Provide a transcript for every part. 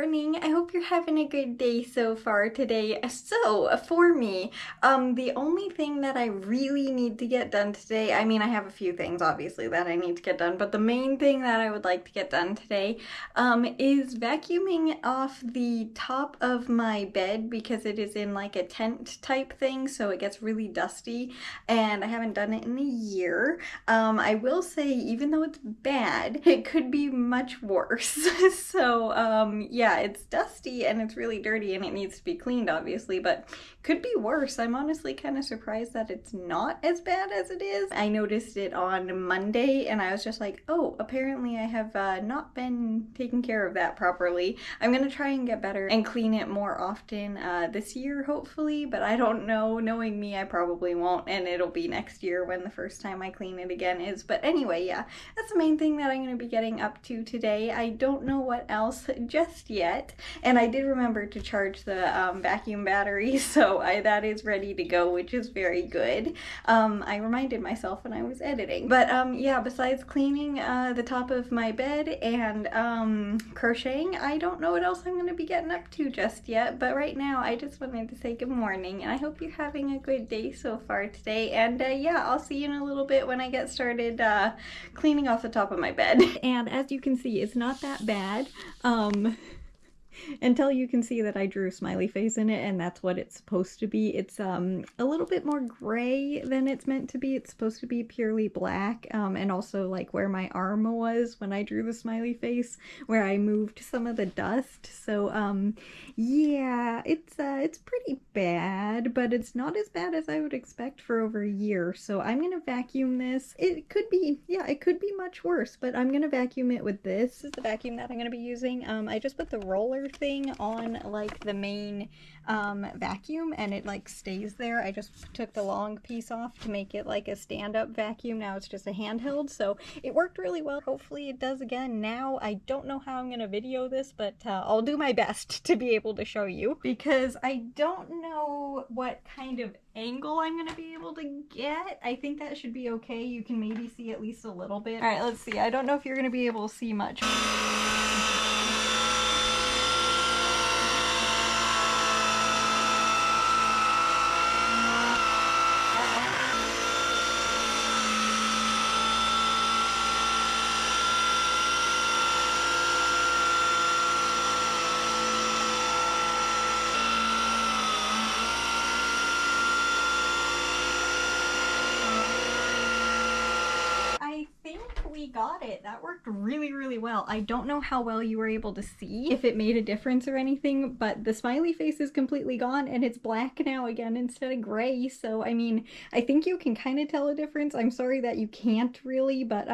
morning. I hope you're having a good day so far today. So, for me, the only thing that I really need to get done today, I mean, I have a few things obviously that I need to get done, but the main thing that I would like to get done today, is vacuuming off the top of my bed because it is in like a tent type thing, so it gets really dusty and I haven't done it in a year. I will say, even though it's bad, it could be much worse. So, yeah, it's dusty and it's really dirty and it needs to be cleaned, obviously, but could be worse. I'm honestly kind of surprised that it's not as bad as it is. I noticed it on Monday and I was just like, oh, apparently I have not been taking care of that properly. I'm gonna try and get better and clean it more often this year, hopefully, but I don't know. Knowing me, I probably won't, and it'll be next year when the first time I clean it again is. But anyway, yeah, that's the main thing that I'm gonna be getting up to today. I don't know what else just yet, and I did remember to charge the vacuum battery, so that is ready to go, which is very good. I reminded myself when I was editing. But yeah, besides cleaning the top of my bed and crocheting, I don't know what else I'm gonna be getting up to just yet, but right now I just wanted to say good morning, and I hope you're having a good day so far today, and yeah, I'll see you in a little bit when I get started cleaning off the top of my bed. And as you can see, it's not that bad. Until you can see that I drew a smiley face in it, and that's what it's supposed to be. It's a little bit more gray than it's meant to be. It's supposed to be purely black, and also like where my arm was when I drew the smiley face, where I moved some of the dust. So yeah, it's pretty bad, but it's not as bad as I would expect for over a year. So I'm gonna vacuum this. It could be, yeah, it could be much worse, but I'm gonna vacuum it with this. This is the vacuum that I'm gonna be using. I just put the roller thing on like the main vacuum and it like stays there. I just took the long piece off to make it like a stand-up vacuum. Now it's just a handheld, so it worked really well. Hopefully it does again. Now I don't know how I'm gonna video this, but I'll do my best to be able to show you, because I don't know what kind of angle I'm gonna be able to get. I think that should be okay. You can maybe see at least a little bit. All right, let's see. I don't know if you're gonna be able to see much. We got it. That worked really, really well. I don't know how well you were able to see, if it made a difference or anything, but the smiley face is completely gone and it's black now again instead of gray. So, I mean, I think you can kind of tell a difference. I'm sorry that you can't really, but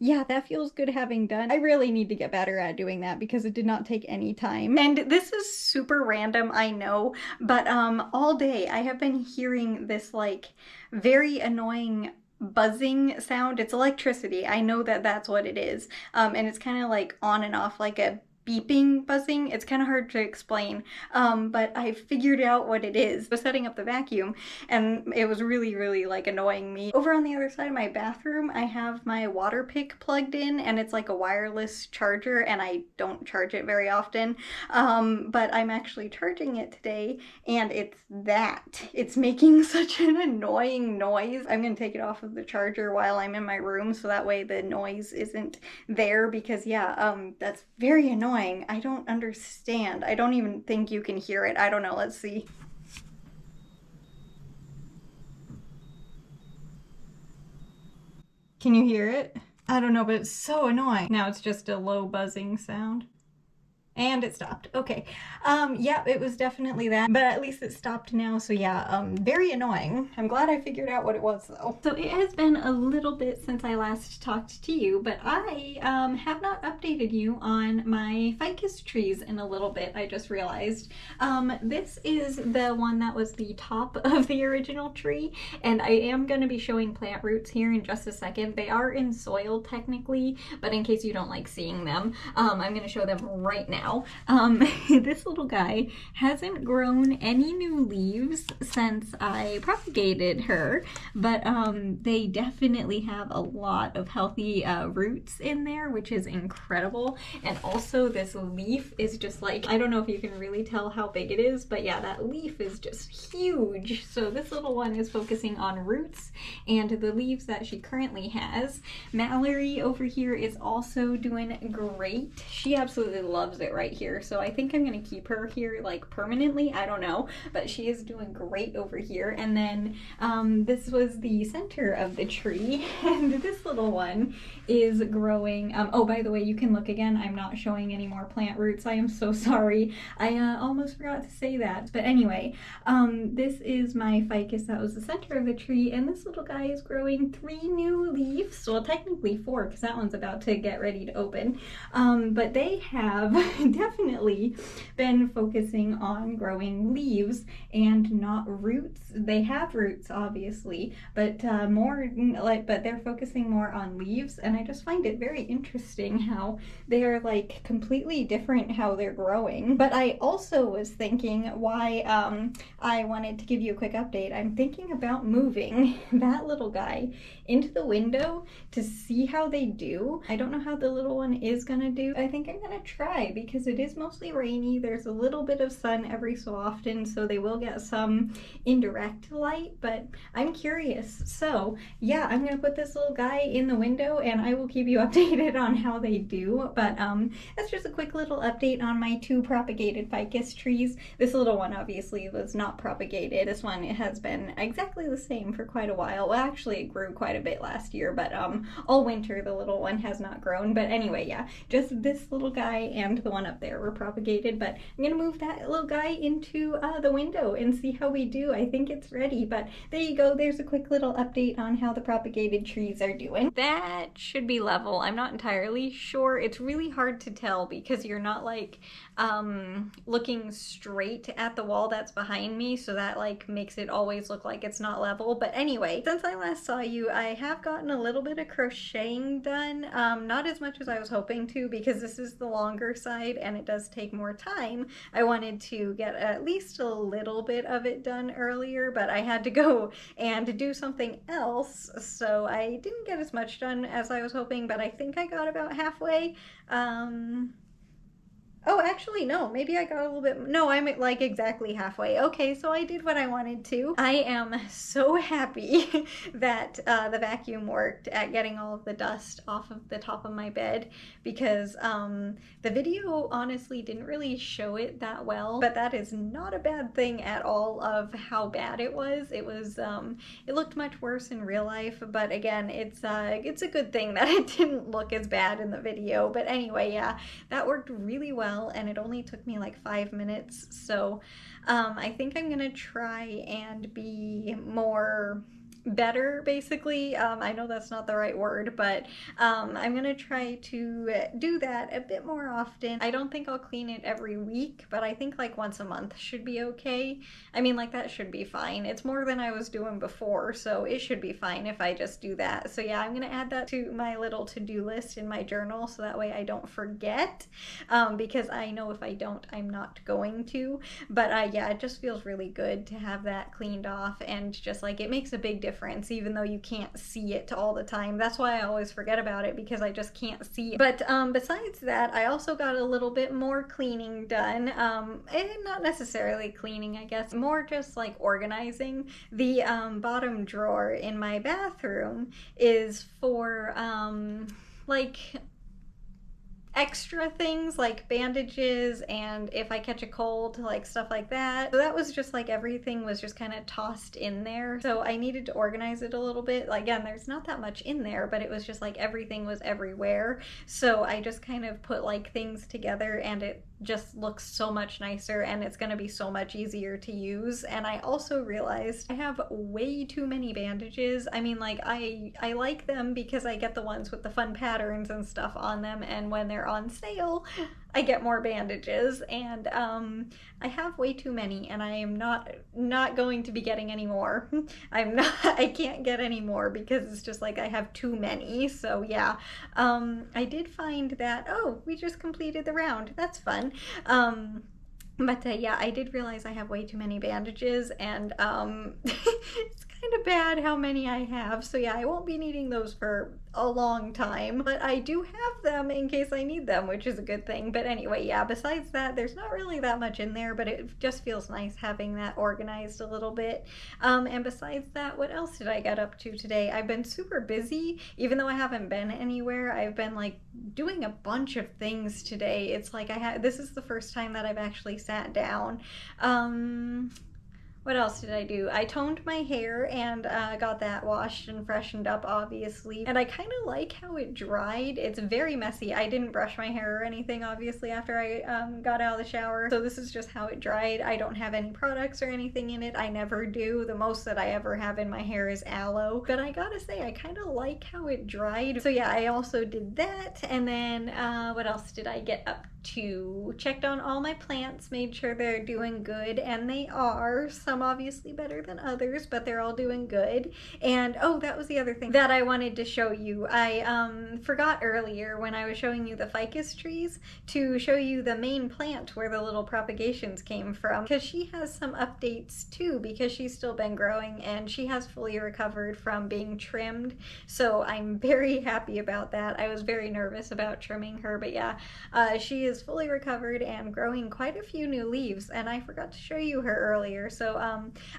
yeah, that feels good having done. I really need to get better at doing that because it did not take any time. And this is super random, I know, but all day I have been hearing this like very annoying buzzing sound. It's electricity. I know that that's what it is. And it's kind of like on and off, like a beeping buzzing. It's kind of hard to explain, but I figured out what it is. I was setting up the vacuum and it was really, really like annoying me. Over on the other side of my bathroom, I have my water pick plugged in, and it's like a wireless charger, and I don't charge it very often, but I'm actually charging it today, and it's making such an annoying noise. I'm gonna take it off of the charger while I'm in my room so that way the noise isn't there, because yeah, that's very annoying. I don't understand. I don't even think you can hear it. I don't know. Let's see. Can you hear it? I don't know, but it's so annoying. Now it's just a low buzzing sound. And it stopped. Okay. Yeah, it was definitely that, but at least it stopped now. So yeah, very annoying. I'm glad I figured out what it was though. So it has been a little bit since I last talked to you, but I have not updated you on my ficus trees in a little bit, I just realized. This is the one that was the top of the original tree, and I am going to be showing plant roots here in just a second. They are in soil technically, but in case you don't like seeing them, I'm going to show them right now. now. This little guy hasn't grown any new leaves since I propagated her, but they definitely have a lot of healthy roots in there, which is incredible. And also this leaf is just like, I don't know if you can really tell how big it is, but yeah, that leaf is just huge. So this little one is focusing on roots and the leaves that she currently has. Mallory over here is also doing great. She absolutely loves it right here, so I think I'm gonna keep her here like permanently. I don't know, but she is doing great over here. And then this was the center of the tree, and this little one is growing. Oh, by the way, you can look again. I'm not showing any more plant roots. I am so sorry. I almost forgot to say that. But anyway, this is my ficus that was the center of the tree, and this little guy is growing 3 new leaves. Well, technically 4, because that one's about to get ready to open. But they have definitely been focusing on growing leaves and not roots. They have roots, obviously, but but they're focusing more on leaves, and I just find it very interesting how they're like completely different how they're growing. But I also was thinking why I wanted to give you a quick update. I'm thinking about moving that little guy into the window to see how they do. I don't know how the little one is gonna do. I think I'm gonna try because it is mostly rainy. There's a little bit of sun every so often, so they will get some indirect light, but I'm curious. So yeah, I'm gonna put this little guy in the window and I will keep you updated on how they do. But that's just a quick little update on my 2 propagated ficus trees. This little one obviously was not propagated. This one has been exactly the same for quite a while. Well, actually it grew quite a bit last year, but all winter the little one has not grown. But anyway, yeah, just this little guy and the one up there were propagated, but I'm gonna move that little guy into the window and see how we do. I think it's ready, but there you go. There's a quick little update on how the propagated trees are doing. That should be level. I'm not entirely sure. It's really hard to tell because you're not like looking straight at the wall that's behind me, so that like makes it always look like it's not level. But anyway, since I last saw you, I have gotten a little bit of crocheting done. Not as much as I was hoping to, because this is the longer side and it does take more time. I wanted to get at least a little bit of it done earlier, but I had to go and do something else, so I didn't get as much done as I was hoping, but I think I got about halfway. Oh, actually, no, maybe I got a little bit, no, I'm like exactly halfway. Okay, so I did what I wanted to. I am so happy that the vacuum worked at getting all of the dust off of the top of my bed, because the video honestly didn't really show it that well, but that is not a bad thing at all of how bad it was. It was, it looked much worse in real life, but again, it's a good thing that it didn't look as bad in the video. But anyway, yeah, that worked really well. And it only took me like 5 minutes, so I think I'm gonna try and be more better, basically. I know that's not the right word, but I'm gonna try to do that a bit more often. I don't think I'll clean it every week, but I think like once a month should be okay. I mean, like that should be fine. It's more than I was doing before, so it should be fine if I just do that. So yeah, I'm gonna add that to my little to-do list in my journal, so that way I don't forget, because I know if I don't, I'm not going to. But yeah, it just feels really good to have that cleaned off, and just like it makes a big difference, even though you can't see it all the time. That's why I always forget about it, because I just can't see it. But besides that, I also got a little bit more cleaning done, and not necessarily cleaning, I guess, more just like organizing. The bottom drawer in my bathroom is for like extra things like bandages and if I catch a cold, like stuff like that. So that was just like everything was just kind of tossed in there. So I needed to organize it a little bit. Like, again, there's not that much in there, but it was just like everything was everywhere. So I just kind of put like things together, and it just looks so much nicer, and it's gonna be so much easier to use. And I also realized I have way too many bandages. I mean, like I like them because I get the ones with the fun patterns and stuff on them, and when they're on sale, I get more bandages, and I have way too many, and I am not going to be getting any more. I can't get any more because it's just like I have too many. So yeah, I did find that, oh, we just completed the round. That's fun. But yeah, I did realize I have way too many bandages, and it's kind of bad how many I have. So yeah, I won't be needing those for a long time, but I do have them in case I need them, which is a good thing. But anyway, yeah, besides that, there's not really that much in there, but it just feels nice having that organized a little bit. And besides that, what else did I get up to today? I've been super busy, even though I haven't been anywhere. I've been like doing a bunch of things today. It's like this is the first time that I've actually sat down. What else did I do? I toned my hair and got that washed and freshened up, obviously. And I kind of like how it dried. It's very messy. I didn't brush my hair or anything, obviously, after I got out of the shower. So this is just how it dried. I don't have any products or anything in it. I never do. The most that I ever have in my hair is aloe. But I gotta say, I kind of like how it dried. So yeah, I also did that. And then what else did I get up to? Checked on all my plants, made sure they're doing good, and they are. Some obviously better than others, but they're all doing good. And oh, that was the other thing that I wanted to show you. I forgot earlier when I was showing you the ficus trees to show you the main plant where the little propagations came from, because she has some updates too, because she's still been growing and she has fully recovered from being trimmed. So I'm very happy about that. I was very nervous about trimming her, but yeah, she is fully recovered and growing quite a few new leaves, and I forgot to show you her earlier. So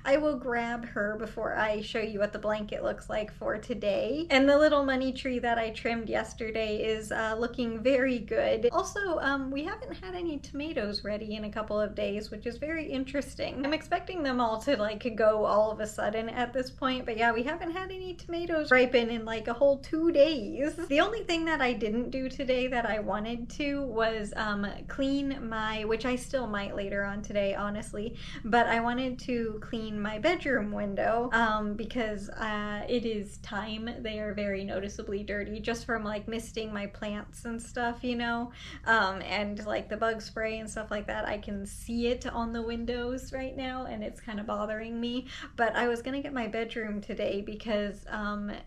I will grab her before I show you what the blanket looks like for today. And the little money tree that I trimmed yesterday is looking very good. Also, we haven't had any tomatoes ready in a couple of days, which is very interesting. I'm expecting them all to like go all of a sudden at this point, but yeah, we haven't had any tomatoes ripen in like a whole 2 days. The only thing that I didn't do today that I wanted to was clean my, which I still might later on today, honestly, but I wanted to clean my bedroom window because it is time. They are very noticeably dirty just from like misting my plants and stuff, you know, and like the bug spray and stuff like that. I can see it on the windows right now and it's kind of bothering me. But I was gonna get my bedroom today because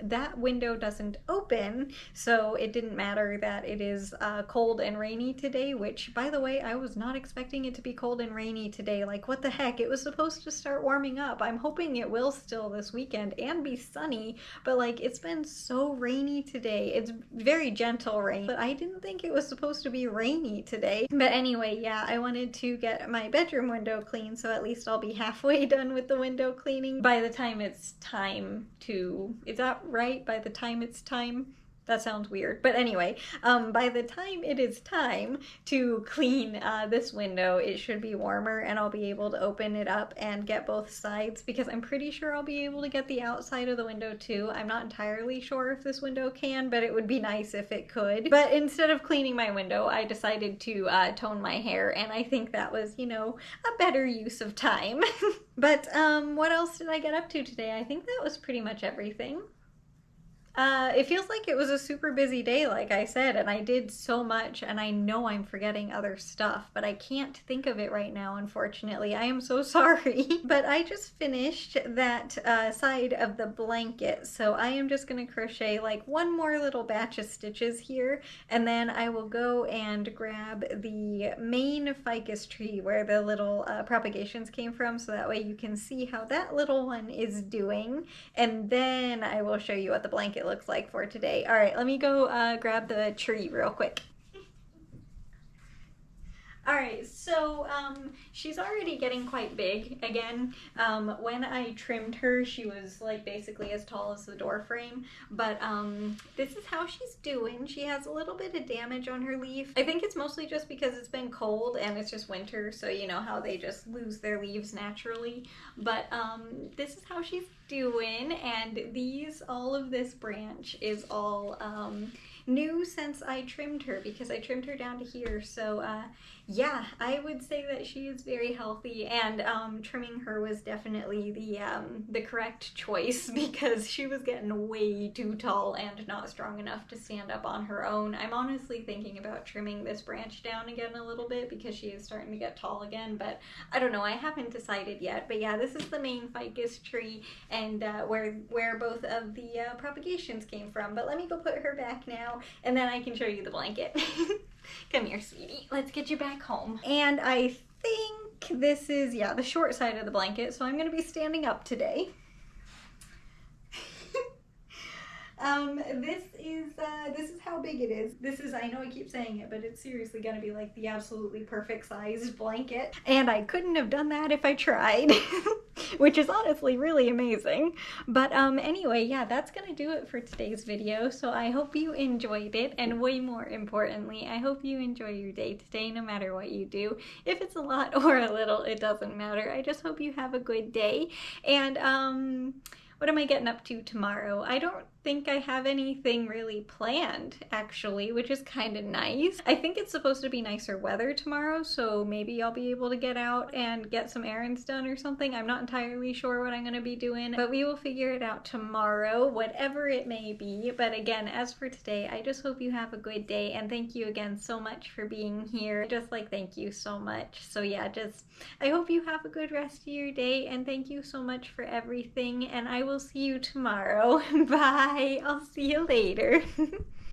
that window doesn't open, so it didn't matter that it is cold and rainy today, which by the way, I was not expecting it to be cold and rainy today. Like, what the heck? It was supposed to start warming up. I'm hoping it will still this weekend and be sunny, but like it's been so rainy today. It's very gentle rain, but I didn't think it was supposed to be rainy today. But anyway, yeah, I wanted to get my bedroom window clean, so at least I'll be halfway done with the window cleaning by the time it's time to, is that right? By the time it's time? That sounds weird. But anyway, by the time it is time to clean this window, it should be warmer and I'll be able to open it up and get both sides, because I'm pretty sure I'll be able to get the outside of the window too. I'm not entirely sure if this window can, but it would be nice if it could. But instead of cleaning my window, I decided to tone my hair, and I think that was, you know, a better use of time. But what else did I get up to today? I think that was pretty much everything. It feels like it was a super busy day, like I said, and I did so much, and I know I'm forgetting other stuff, but I can't think of it right now, unfortunately. I am so sorry. But I just finished that side of the blanket, so I am just gonna crochet like one more little batch of stitches here, and then I will go and grab the main ficus tree where the little propagations came from, so that way you can see how that little one is doing, and then I will show you what the blanket looks like for today. All right, let me go grab the tree real quick. All right, so she's already getting quite big again. When I trimmed her, she was like basically as tall as the door frame, but this is how she's doing. She has a little bit of damage on her leaf. I think it's mostly just because it's been cold and it's just winter, so you know how they just lose their leaves naturally. But this is how she's doing, and all of this branch is all new since I trimmed her, because I trimmed her down to here. So yeah, I would say that she is very healthy, and trimming her was definitely the correct choice because she was getting way too tall and not strong enough to stand up on her own. I'm honestly thinking about trimming this branch down again a little bit because she is starting to get tall again, but I don't know, I haven't decided yet. But yeah, this is the main ficus tree, and where both of the propagations came from. But let me go put her back now, and then I can show you the blanket. Come here, sweetie. Let's get you back home. And I think this is, yeah, the short side of the blanket, so I'm gonna be standing up today. This is how big it is. This is, I know I keep saying it, but it's seriously gonna be like the absolutely perfect sized blanket. And I couldn't have done that if I tried, which is honestly really amazing. But anyway, yeah, that's gonna do it for today's video. So I hope you enjoyed it, and way more importantly, I hope you enjoy your day today, no matter what you do. If it's a lot or a little, it doesn't matter. I just hope you have a good day. And what am I getting up to tomorrow? I don't think I have anything really planned, actually, which is kind of nice. I think it's supposed to be nicer weather tomorrow, so maybe I'll be able to get out and get some errands done or something. I'm not entirely sure what I'm going to be doing, but we will figure it out tomorrow, whatever it may be. But again, as for today, I just hope you have a good day, and thank you again so much for being here. Just like, thank you so much. So yeah, I hope you have a good rest of your day, and thank you so much for everything, and I will see you tomorrow. Bye. I'll see you later.